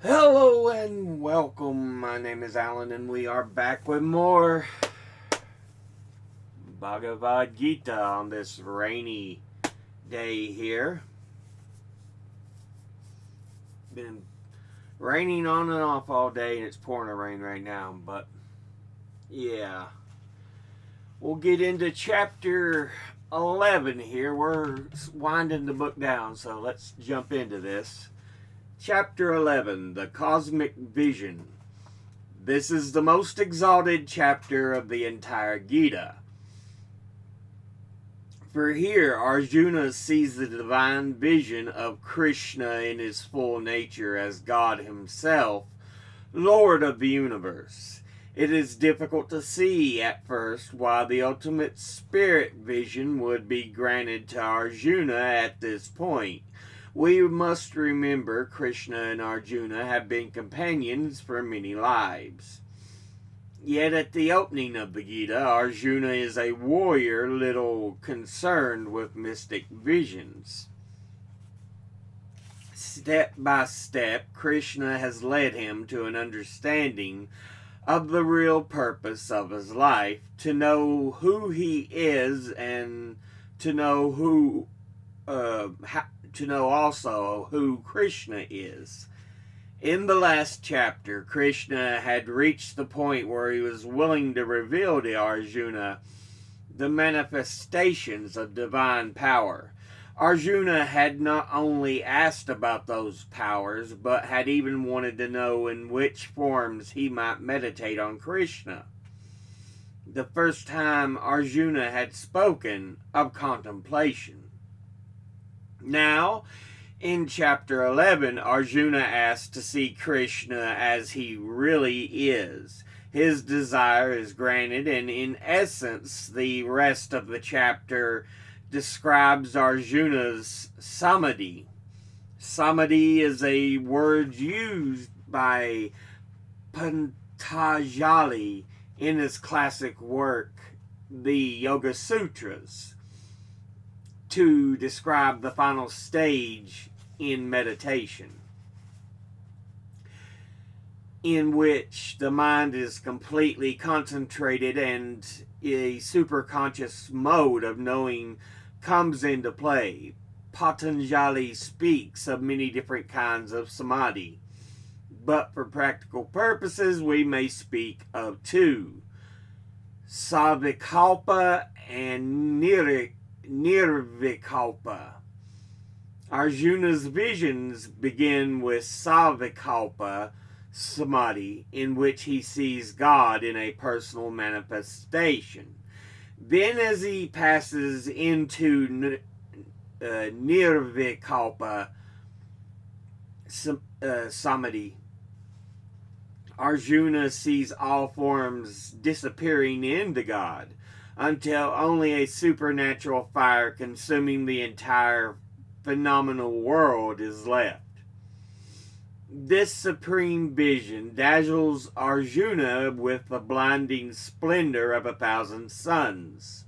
Hello and welcome. My name is Alan, and we are back with more Bhagavad Gita on this rainy day here. Been raining on and off all day, and it's pouring a rain right now, but yeah. We'll get into chapter 11 here. We're winding the book down, so let's jump into this. Chapter 11, The Cosmic Vision. This is the most exalted chapter of the entire Gita. For here, Arjuna sees the divine vision of Krishna in his full nature as God himself, Lord of the universe. It is difficult to see at first why the ultimate spirit vision would be granted to Arjuna at this point. We must remember Krishna and Arjuna have been companions for many lives. Yet at the opening of the Gita, Arjuna is a warrior little concerned with mystic visions. Step by step, Krishna has led him to an understanding of the real purpose of his life, to know who he is and to know also who Krishna is. In the last chapter, Krishna had reached the point where he was willing to reveal to Arjuna the manifestations of divine power. Arjuna had not only asked about those powers, but had even wanted to know in which forms he might meditate on Krishna. The first time Arjuna had spoken of contemplation. Now, in chapter 11, Arjuna asks to see Krishna as he really is. His desire is granted, and in essence, the rest of the chapter describes Arjuna's samadhi. Samadhi is a word used by Patanjali in his classic work, the Yoga Sutras, to describe the final stage in meditation, in which the mind is completely concentrated and a superconscious mode of knowing comes into play. Patanjali speaks of many different kinds of samadhi, but for practical purposes we may speak of two: savikalpa and nirvikalpa. Arjuna's visions begin with savikalpa samadhi, in which he sees God in a personal manifestation. Then, as he passes into nirvikalpa samadhi, Arjuna sees all forms disappearing into God, until only a supernatural fire consuming the entire phenomenal world is left. This supreme vision dazzles Arjuna with the blinding splendor of 1,000 suns.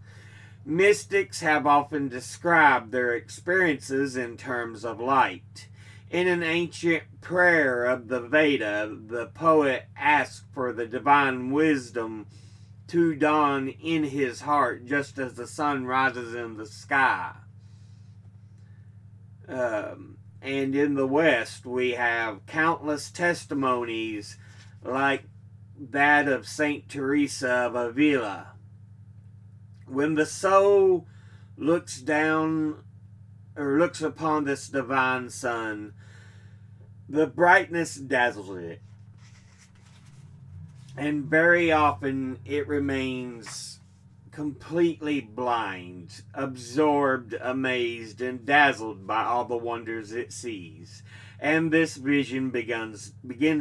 Mystics have often described their experiences in terms of light. In an ancient prayer of the Veda, the poet asked for the divine wisdom to dawn in his heart just as the sun rises in the sky. And in the West, we have countless testimonies like that of Saint Teresa of Avila. When the soul looks down or looks upon this divine sun, the brightness dazzles it, and very often it remains completely blind, absorbed, amazed, and dazzled by all the wonders it sees. And this vision begins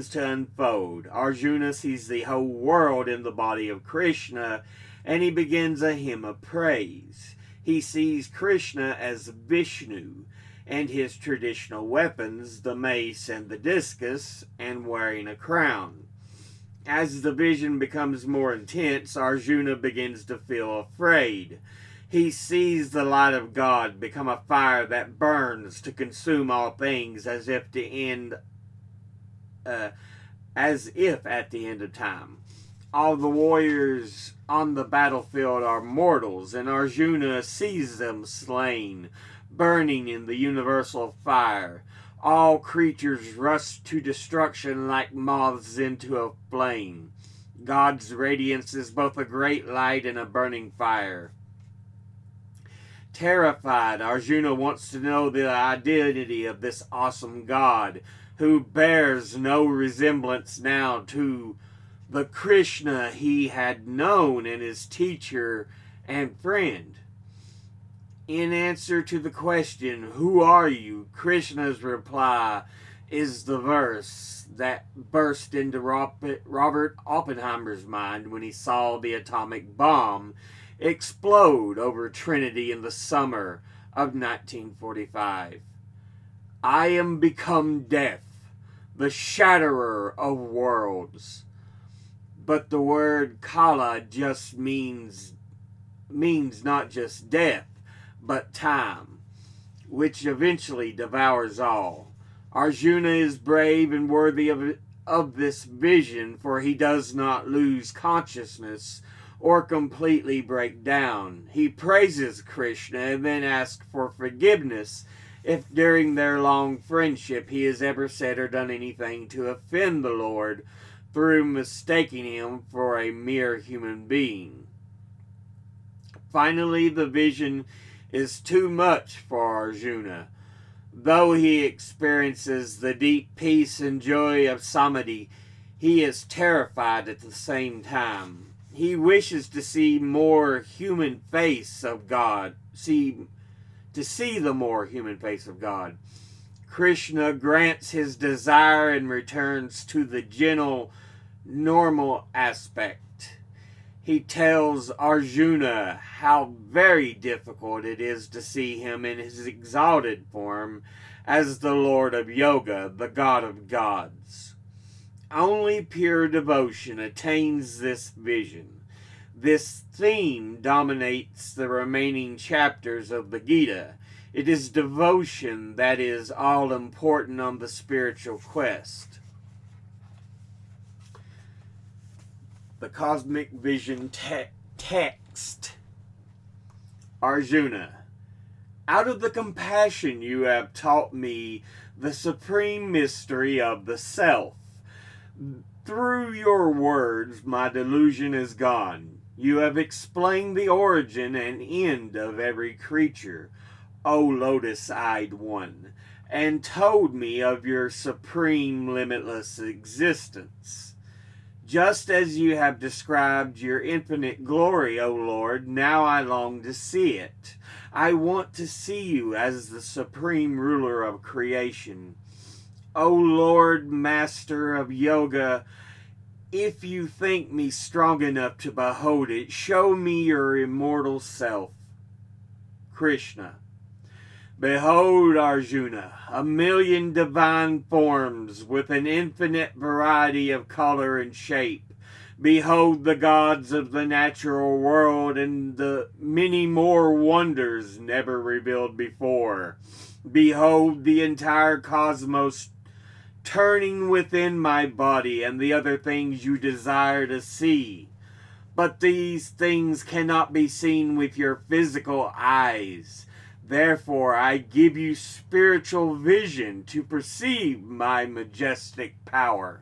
to unfold. Arjuna sees the whole world in the body of Krishna, and he begins a hymn of praise. He sees Krishna as Vishnu, and his traditional weapons, the mace and the discus, and wearing a crown. As the vision becomes more intense, Arjuna begins to feel afraid. He sees the light of God become a fire that burns to consume all things, as if to end as if at the end of time. All the warriors on the battlefield are mortals, and Arjuna sees them slain, burning in the universal fire. All creatures rush to destruction like moths into a flame. God's radiance is both a great light and a burning fire. Terrified, Arjuna wants to know the identity of this awesome God, who bears no resemblance now to the Krishna he had known and his teacher and friend. In answer to the question, "Who are you?" Krishna's reply is the verse that burst into Robert Oppenheimer's mind when he saw the atomic bomb explode over Trinity in the summer of 1945. "I am become death, the shatterer of worlds." But the word Kala just means not just death, but time, which eventually devours all. Arjuna is brave and worthy of this vision, for he does not lose consciousness or completely break down. He praises Krishna and then asks for forgiveness if during their long friendship he has ever said or done anything to offend the Lord through mistaking him for a mere human being. Finally, the vision is too much for Arjuna. Though he experiences the deep peace and joy of samadhi, he is terrified at the same time. He wishes to see more human face of God, to see the more human face of God. Krishna grants his desire and returns to the gentle, normal aspect. He tells Arjuna how very difficult it is to see him in his exalted form as the Lord of Yoga, the God of gods. Only pure devotion attains this vision. This theme dominates the remaining chapters of the Gita. It is devotion that is all important on the spiritual quest. The Cosmic Vision text. Arjuna, out of the compassion you have taught me the supreme mystery of the self. Through your words, my delusion is gone. You have explained the origin and end of every creature, O lotus-eyed one, and told me of your supreme limitless existence. Just as you have described your infinite glory, O Lord, now I long to see it. I want to see you as the supreme ruler of creation. O Lord, master of yoga, if you think me strong enough to behold it, show me your immortal self. Krishna. Behold, Arjuna, a million divine forms with an infinite variety of color and shape. Behold the gods of the natural world and the many more wonders never revealed before. Behold the entire cosmos turning within my body and the other things you desire to see. But these things cannot be seen with your physical eyes. Therefore, I give you spiritual vision to perceive my majestic power.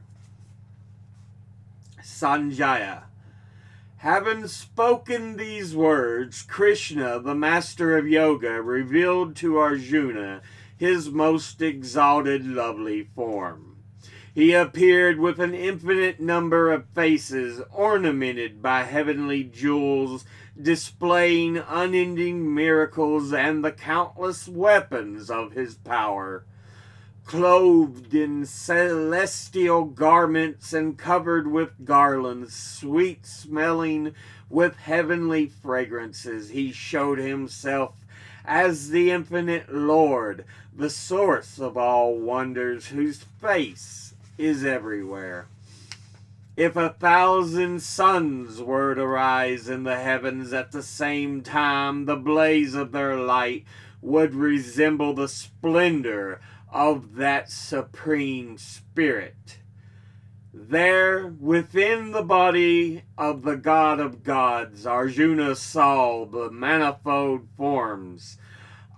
Sanjaya. Having spoken these words, Krishna, the master of yoga, revealed to Arjuna his most exalted, lovely form. He appeared with an infinite number of faces ornamented by heavenly jewels, displaying unending miracles and the countless weapons of his power. Clothed in celestial garments and covered with garlands, sweet-smelling with heavenly fragrances, he showed himself as the infinite Lord, the source of all wonders, whose face is everywhere. If 1,000 suns were to rise in the heavens at the same time, the blaze of their light would resemble the splendor of that supreme spirit. There, within the body of the God of gods, Arjuna saw the manifold forms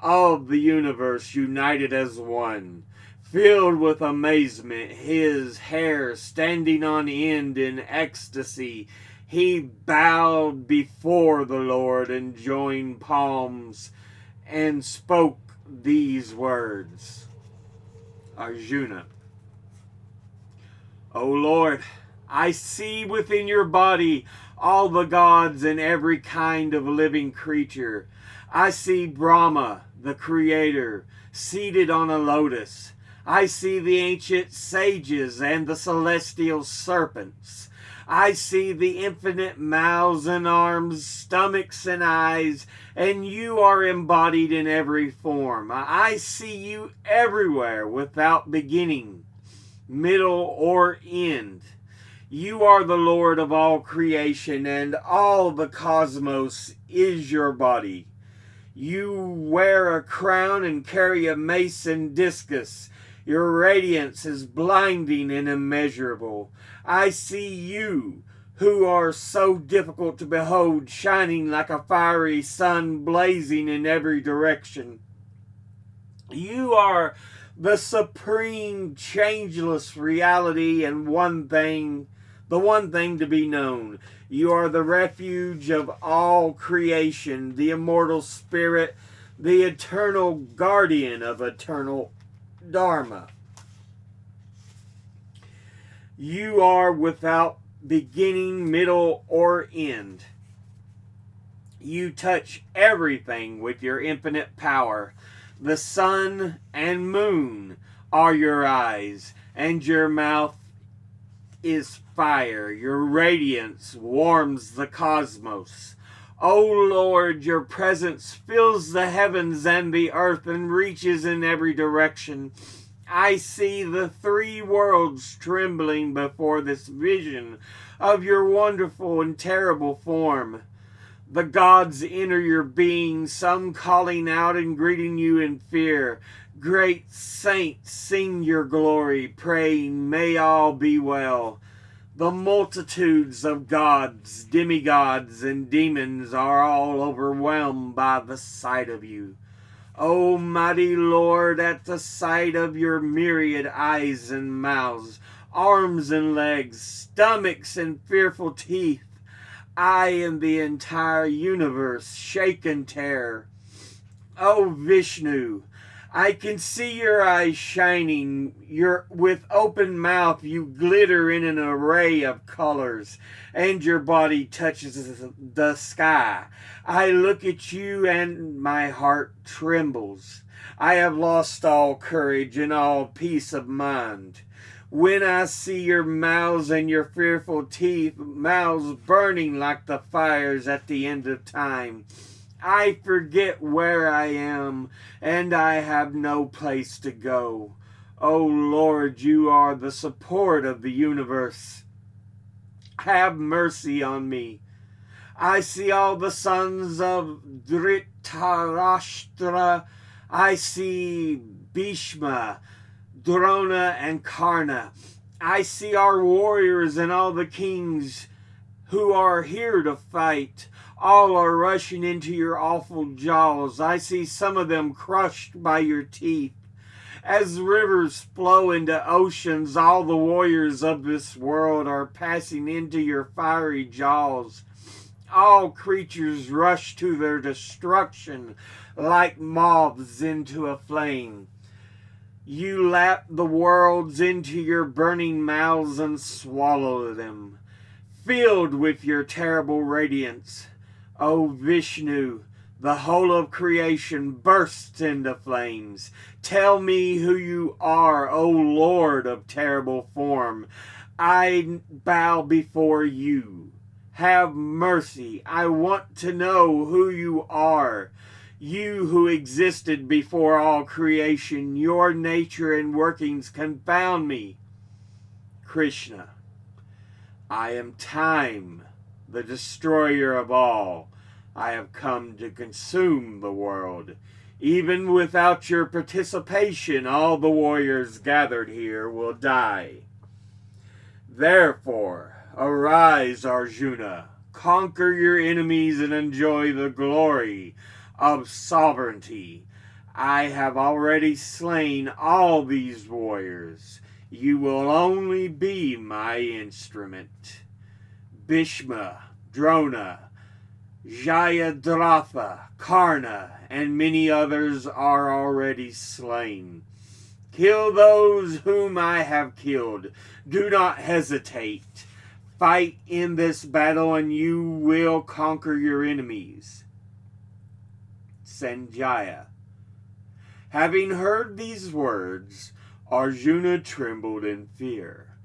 of the universe united as one. Filled with amazement, his hair standing on end in ecstasy, he bowed before the Lord and joined palms and spoke these words. Arjuna: O Lord, I see within your body all the gods and every kind of living creature. I see Brahma, the creator, seated on a lotus. I see the ancient sages and the celestial serpents. I see the infinite mouths and arms, stomachs and eyes, and you are embodied in every form. I see you everywhere without beginning, middle, or end. You are the Lord of all creation, and all the cosmos is your body. You wear a crown and carry a mace and discus. Your radiance is blinding and immeasurable. I see you, who are so difficult to behold, shining like a fiery sun, blazing in every direction. You are the supreme, changeless reality and the one thing to be known. You are the refuge of all creation, the immortal spirit, the eternal guardian of eternal Dharma. You are without beginning, middle, or end. You touch everything with your infinite power. The sun and moon are your eyes, and your mouth is fire. Your radiance warms the cosmos. O Lord, your presence fills the heavens and the earth and reaches in every direction. I see the three worlds trembling before this vision of your wonderful and terrible form. The gods enter your being, some calling out and greeting you in fear. Great saints sing your glory, praying, may all be well. The multitudes of gods, demigods, and demons are all overwhelmed by the sight of you. O mighty Lord, at the sight of your myriad eyes and mouths, arms and legs, stomachs and fearful teeth, I and the entire universe shake in terror. O Vishnu, I can see your eyes shining. With open mouth you glitter in an array of colors, and your body touches the sky. I look at you and my heart trembles. I have lost all courage and all peace of mind. When I see your mouths and your fearful teeth, mouths burning like the fires at the end of time, I forget where I am, and I have no place to go. O Lord, you are the support of the universe. Have mercy on me. I see all the sons of Dhritarashtra. I see Bhishma, Drona, and Karna. I see our warriors and all the kings who are here to fight. All are rushing into your awful jaws. I see some of them crushed by your teeth. As rivers flow into oceans, all the warriors of this world are passing into your fiery jaws. All creatures rush to their destruction like moths into a flame. You lap the worlds into your burning mouths and swallow them, filled with your terrible radiance. O Vishnu, the whole of creation bursts into flames. Tell me who you are, O Lord of terrible form. I bow before you. Have mercy. I want to know who you are. You who existed before all creation, your nature and workings confound me. Krishna, I am time, the destroyer of all. I have come to consume the world. Even without your participation, all the warriors gathered here will die. Therefore, arise, Arjuna, conquer your enemies and enjoy the glory of sovereignty. I have already slain all these warriors. You will only be my instrument. Bhishma, Drona, Jayadratha, Karna, and many others are already slain. Kill those whom I have killed. Do not hesitate. Fight in this battle and you will conquer your enemies. Sanjaya. Having heard these words, Arjuna trembled in fear.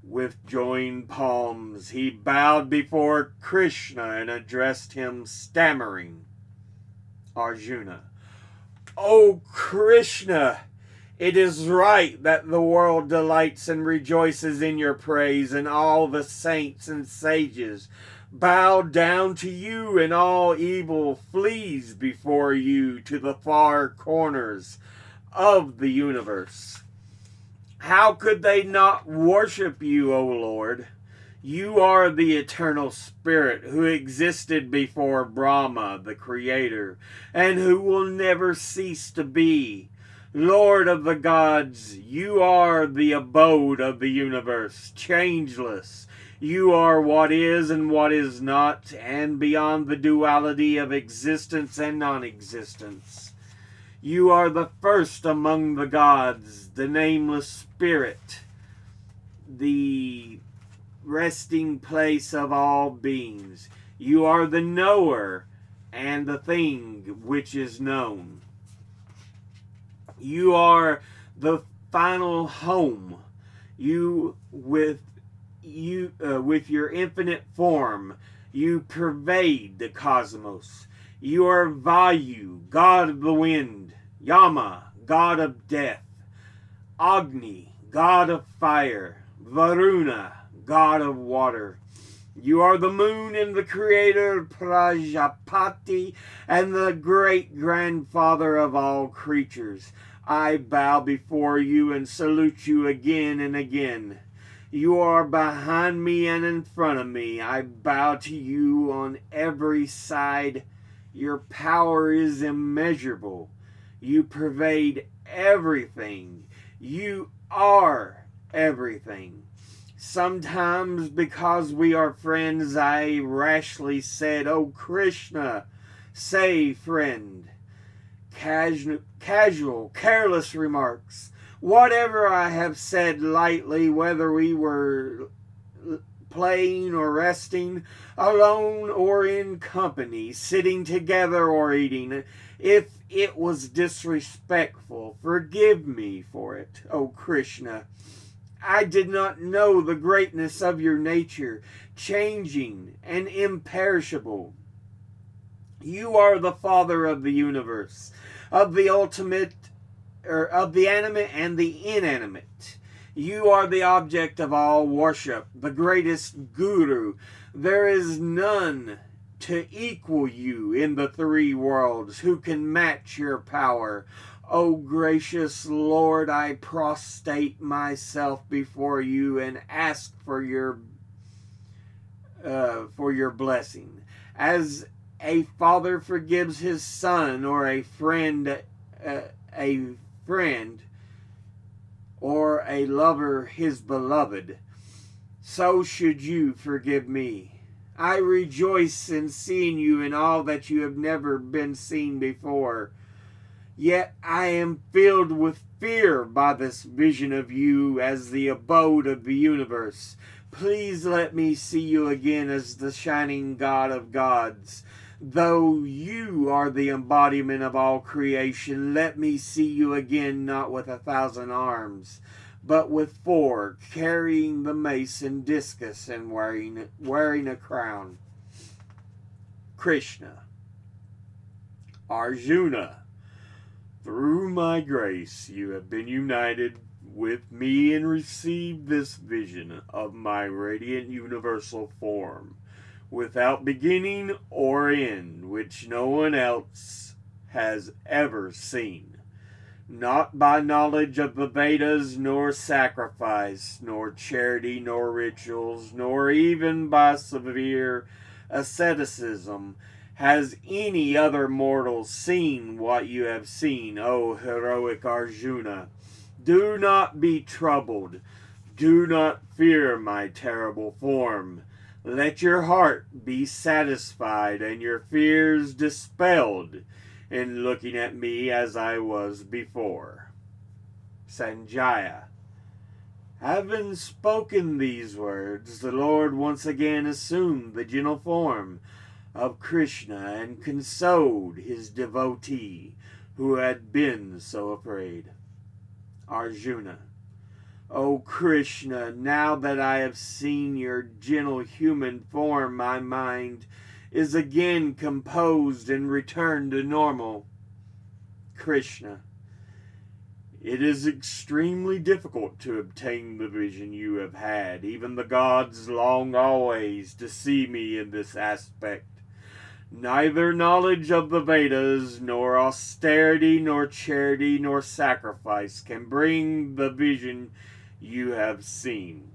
With joined palms, he bowed before Krishna and addressed him stammering. Arjuna. O Krishna! It is right that the world delights and rejoices in your praise, and all the saints and sages bow down to you, and all evil flees before you to the far corners of the universe. How could they not worship you, O Lord? You are the eternal spirit who existed before Brahma, the creator, and who will never cease to be. Lord of the gods, you are the abode of the universe, changeless. You are what is and what is not, and beyond the duality of existence and non-existence. You are the first among the gods, the nameless spirit, the resting place of all beings. You are the knower and the thing which is known. You are the final home. With your infinite form, you pervade the cosmos. You are Vayu, god of the wind, Yama, god of death, Agni, god of fire, Varuna, god of water. You are the moon and the creator Prajapati and the great-grandfather of all creatures. I bow before you and salute you again and again. You are behind me and in front of me. I bow to you on every side. Your power is immeasurable. You pervade everything. You are everything. Sometimes, because we are friends, I rashly said, "Oh Krishna, say friend." Casual, careless remarks. Whatever I have said lightly, whether we were playing or resting, alone or in company, sitting together or eating, if it was disrespectful, forgive me for it, O Krishna. I did not know the greatness of your nature, changing and imperishable. You are the Father of the universe, of the ultimate, of the animate and the inanimate. You are the object of all worship, the greatest guru. There is none to equal you in the three worlds who can match your power. O gracious Lord, I prostrate myself before you and ask for your blessing. As a father forgives his son, or a friend or a lover his beloved, so should you forgive me. I rejoice in seeing you in all that you have never been seen before. Yet I am filled with fear by this vision of you as the abode of the universe. Please let me see you again as the shining God of gods. Though you are the embodiment of all creation, let me see you again not with 1,000 arms, but with 4, carrying the mace and discus and wearing a crown. Krishna. Arjuna. Through my grace you have been united with me and received this vision of my radiant universal form, without beginning or end, which no one else has ever seen. not by knowledge of the Vedas, nor sacrifice, nor charity, nor rituals, nor even by severe asceticism, has any other mortal seen what you have seen, O heroic Arjuna. Do not be troubled. Do not fear my terrible form. Let your heart be satisfied and your fears dispelled in looking at me as I was before. Sanjaya. Having spoken these words, the Lord once again assumed the gentle form of Krishna and consoled his devotee who had been so afraid. Arjuna. O Krishna, now that I have seen your gentle human form, my mind is again composed and returned to normal. Krishna. It is extremely difficult to obtain the vision you have had. Even the gods long always to see me in this aspect. Neither knowledge of the Vedas, nor austerity, nor charity, nor sacrifice can bring the vision you have seen.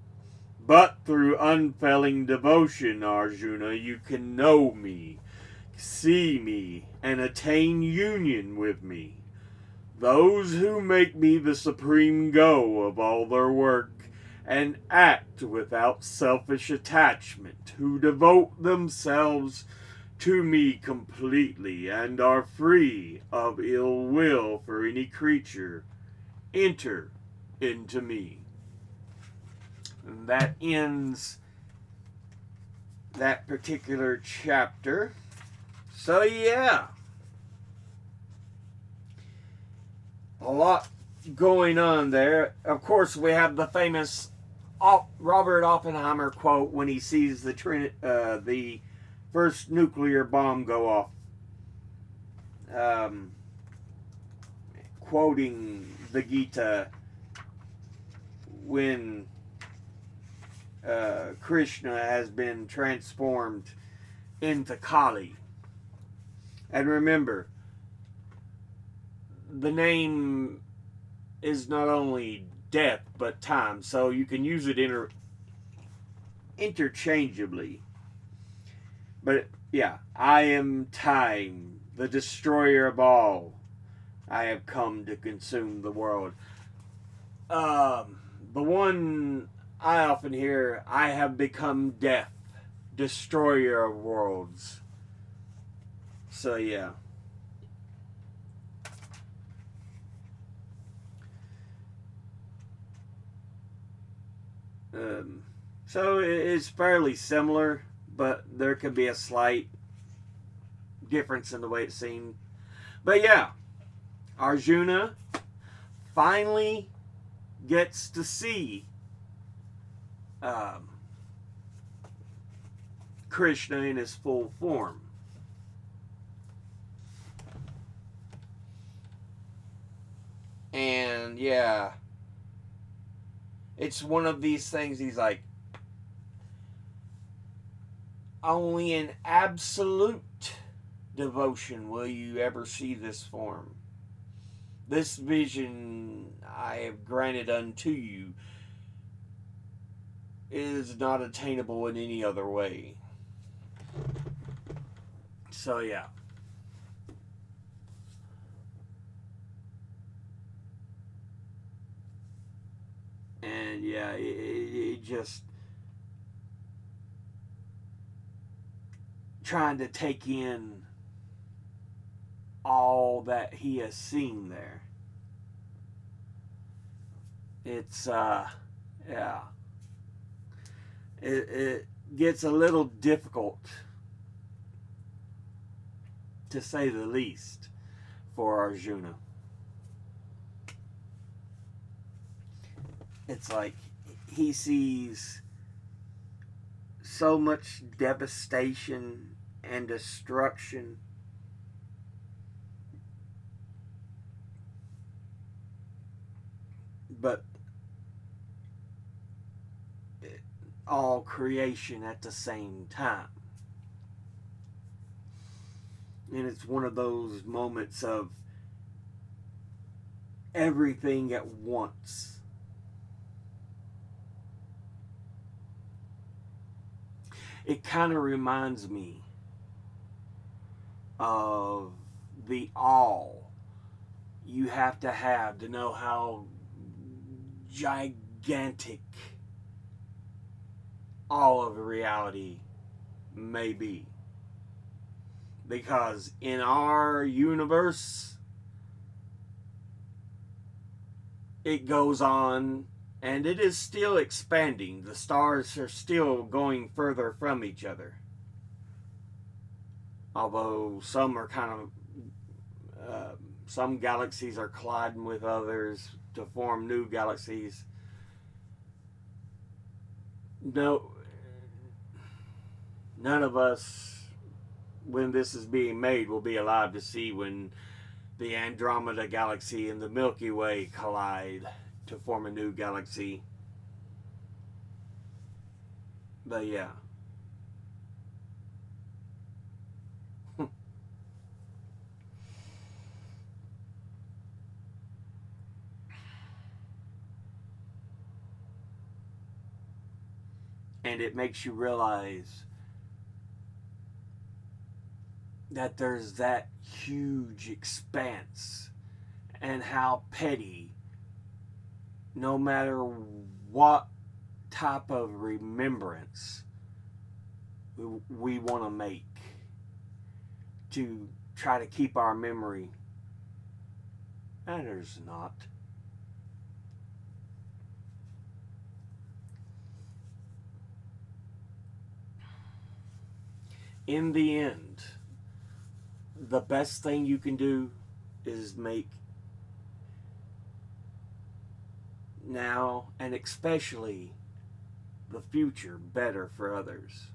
But through unfailing devotion, Arjuna, you can know me, see me, and attain union with me. Those who make me the supreme go of all their work and act without selfish attachment, who devote themselves to me completely and are free of ill will for any creature, enter into me. And that ends that particular chapter. So yeah, a lot going on there. Of course, we have the famous Robert Oppenheimer quote when he sees the first nuclear bomb go off, quoting the Gita when Krishna has been transformed into Kali. And remember, the name is not only death but time, so you can use it interchangeably. But yeah, I am time, the destroyer of all. I have come to consume the world. The one I often hear, I have become death, destroyer of worlds. So yeah. So it's fairly similar, but there could be a slight difference in the way it's seen. But yeah, Arjuna finally gets to see Krishna in his full form. And yeah, it's one of these things he's like, only in absolute devotion will you ever see this form. This vision I have granted unto you is not attainable in any other way. So yeah. And yeah, it just trying to take in all that he has seen there. It's yeah. It gets a little difficult, to say the least, for Arjuna. It's like he sees so much devastation and destruction, but all creation at the same time. And it's one of those moments of everything at once. It kind of reminds me of the awe you have to know how gigantic all of reality may be. Because in our universe, it goes on and it is still expanding. The stars are still going further from each other. Although some are some galaxies are colliding with others to form new galaxies. No, none of us, when this is being made, will be alive to see when the Andromeda galaxy and the Milky Way collide to form a new galaxy. But yeah. And it makes you realize that there's that huge expanse, and how petty, no matter what type of remembrance we want to make to try to keep our memory, matters not. In the end, the best thing you can do is make now, and especially the future, better for others.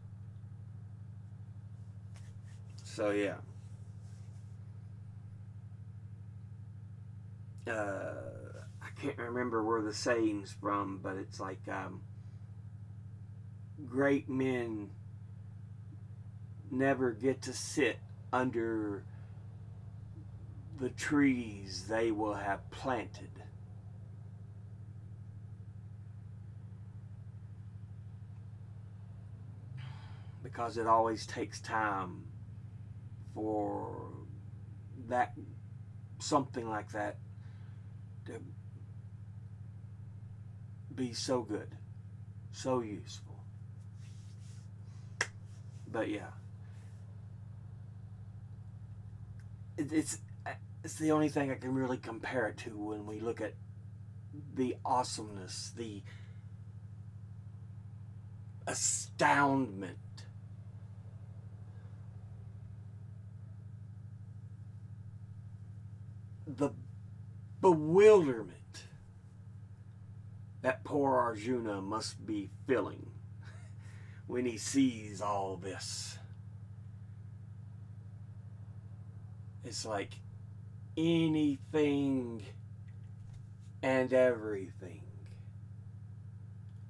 So yeah. I can't remember where the saying's from, but it's like great men never get to sit under the trees they will have planted. Because it always takes time for that, something like that, to be so good, so useful. But yeah, it's the only thing I can really compare it to when we look at the awesomeness, the astoundment, the bewilderment that poor Arjuna must be feeling when he sees all this. It's like anything and everything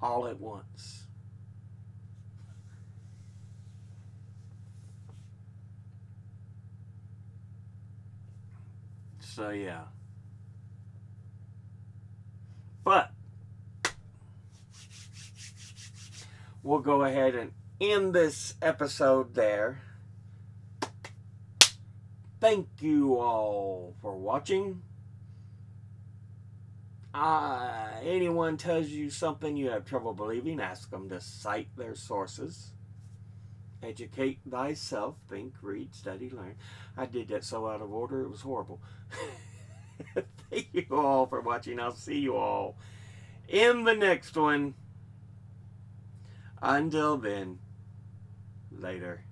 all at once. So yeah. But we'll go ahead and end this episode there. Thank you all for watching. Anyone tells you something you have trouble believing, ask them to cite their sources. Educate thyself, think, read, study, learn. I did that so out of order, it was horrible. Thank you all for watching. I'll see you all in the next one. Until then, later.